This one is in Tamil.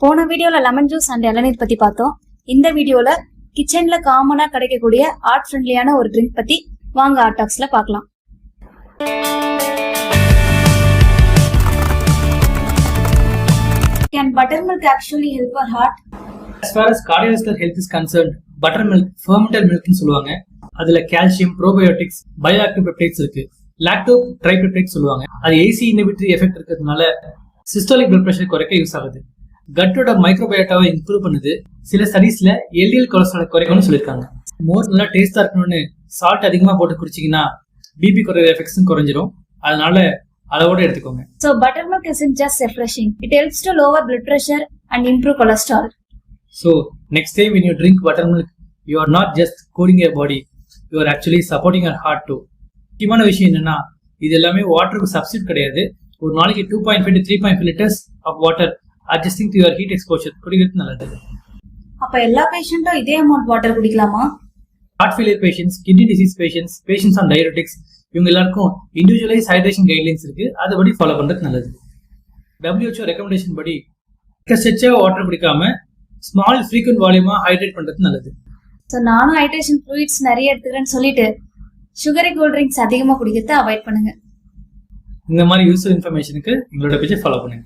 போன வீடியோல லெமன் ஜூஸ் அண்ட் இளநீர் பத்தி பார்த்தோம். இந்த வீடியோல கிச்சன்ல காமனா கிடைக்கக்கூடிய ஆர்ட் ஃப்ரெண்ட்லியான ஒரு ட்ரிங்க் பத்தி வாங்க ஆர்ட் டாக்ஸ்ல பார்க்கலாம். Can buttermilk actually help our heart? As far as cardiovascular health is concerned, buttermilk fermented milk னு சொல்லுவாங்க. அதுல கால்சியம், ப்ரோபயோட்டிக்ஸ், பயோஆக்டிவ் பெப்டைட்ஸ் இருக்கு. லாக்டோ ட்ரைபெப்டைட்ஸ் சொல்லுவாங்க. அது ஏசி இன்ஹிபிட்டரி எஃபெக்ட் இருக்கிறதுனால சிஸ்டாலிக் பிளட் பிரஷர் குறைக்க யூஸ் ஆகுது. கட்டோட மைக்ரோபயோட்டாவை இம்ப்ரூவ் பண்ணுது. சில ஸ்டடீஸ்ல எல்டிஎல் கொலஸ்ட்ரால் குறைக்கணும்னு சொல்லியிருக்காங்க. மோர் நல்லா டேஸ்டா இருக்கணும்னு சால்ட் அதிகமா போட்டு குடிச்சிங்கன்னா பிபி குறைய எஃபெக்ட்ஸும் குறைஞ்சிரும். அதனால அளவோட எடுத்துக்கோங்க. So buttermilk isn't just refreshing. It helps to lower blood pressure and improve cholesterol. So next time when you drink buttermilk, you are not just cooling your body, you are actually supporting your heart too. முக்கியமான விஷயம் என்னன்னா, இது எல்லாமே வாட்டருக்கு சப்ஸ்டிட் கிடையாது. ஒரு நாளைக்கு 2.5 to 3.5 liters of water adjusting to your heat exposure குடிக்கிறது நல்லது. அப்ப எல்லா பேஷண்ட்டும் இதே அமௌண்ட் வாட்டர் குடிக்கலாமா? Heart failure patients, kidney disease patients, patients on diabetics, இவங்க எல்லாருக்கும் இண்டிவிஜுவலைஸ் ஹைட்ரேஷன் கைட்லைன்ஸ் இருக்கு. அதுபடி ஃபாலோ பண்றது நல்லது. WHO ரெக்கமெண்டேஷன் படி எக்கச்சக்க வாட்டர் குடிக்காம ஸ்மால் ஃப்ரீக்வென்ட் வால்யூமா ஹைட்ரேட் பண்றது நல்லது. ஸோ நானும் ஹைட்ரேஷன் ஃப்ளூயிட்ஸ் நிறைய எடுத்துக்கிறேன்னு சொல்லிட்டு சுகரி கூல் ட்ரிங்க்ஸ் அதிகமாக குடிக்கிறத அவாய்ட் பண்ணுங்க. இந்த மாதிரி யூஸ்ஃபுல் இன்ஃபர்மேஷனுக்கு எங்களோட பேஜை ஃபாலோ பண்ணுங்க.